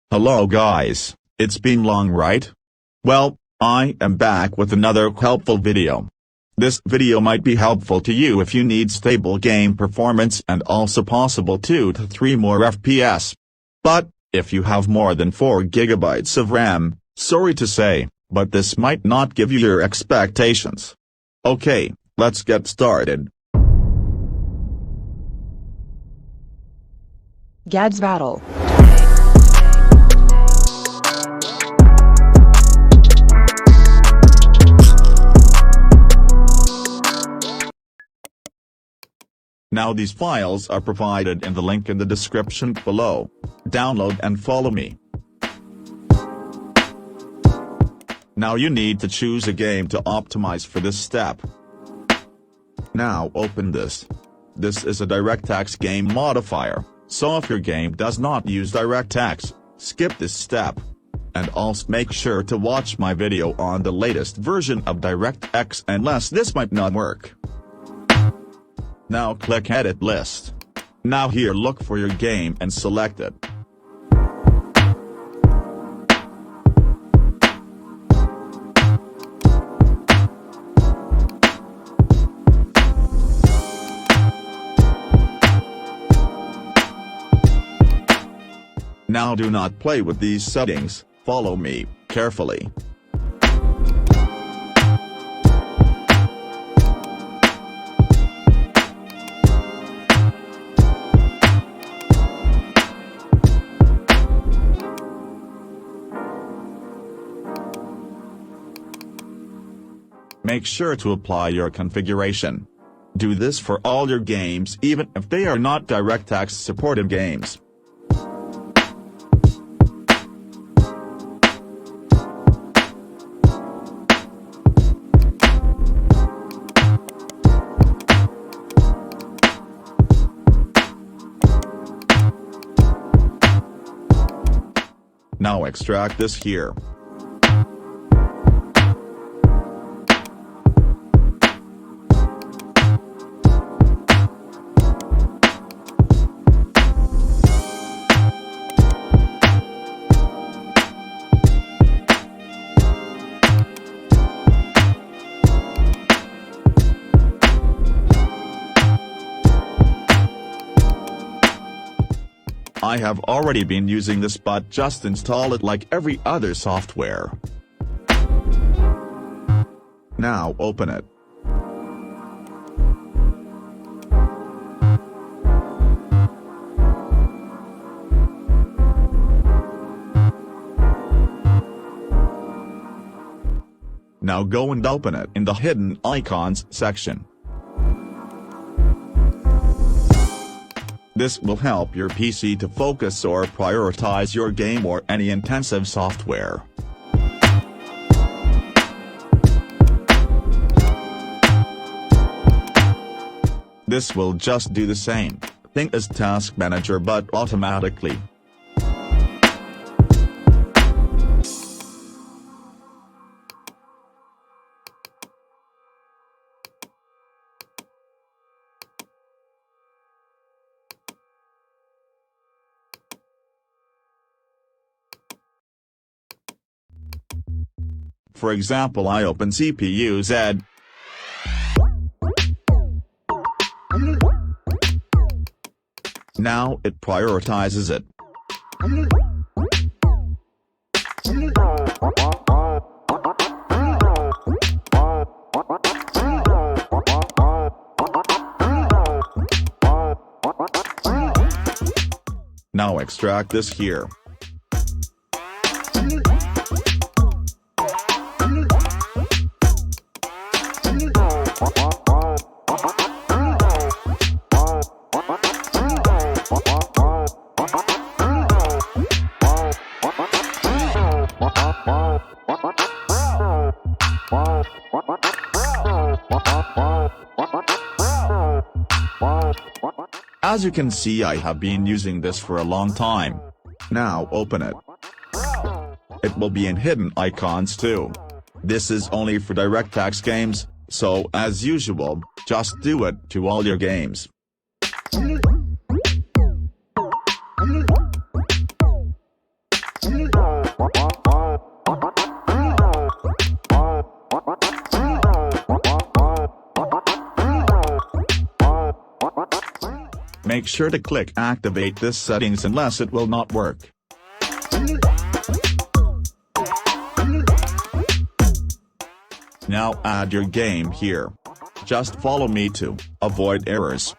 Hello guys, it's been long right? Well, I am back with another helpful video. This video might be helpful to you if you need stable game performance and also possible 2 to 3 more FPS. But, if you have more than 4 GB of RAM, sorry to say, but this might not give you your expectations. Okay, let's get started. Gad's Battle. Now these files are provided in the link in the description below. Download and follow me. Now you need to choose a game to optimize for this step. Now open this. This is a DirectX game modifier, so if your game does not use DirectX, skip this step. And also make sure to watch my video on the latest version of DirectX unless this might not work. Now click Edit List. Now here look for your game and select it. Now do not play with these settings, follow me carefully. Make sure to apply your configuration. Do this for all your games even if they are not DirectX supported games. Now extract this here. I have already been using this but just install it like every other software. Now open it. Now go and open it in the Hidden Icons section. This will help your PC to focus or prioritize your game or any intensive software. This will just do the same thing as Task Manager but automatically. For example, I open CPU Z. Now it prioritizes it. Now extract this here. As you can see, I have been using this for a long time. Now open it. It will be in Hidden Icons too. This is only for DirectX games, so as usual, just do it to all your games. Make sure to click activate this settings unless it will not work. Now add your game here. Just follow me to avoid errors.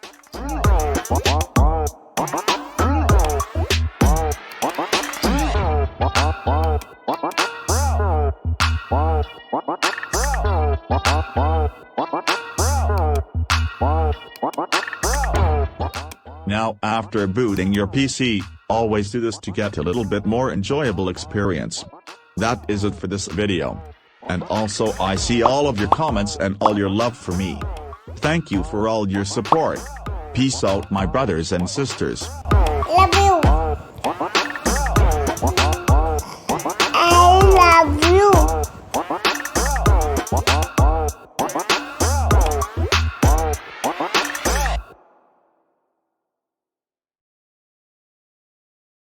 Now after booting your PC, always do this to get a little bit more enjoyable experience. That is it for this video. And also I see all of your comments and all your love for me. Thank you for all your support. Peace out my brothers and sisters.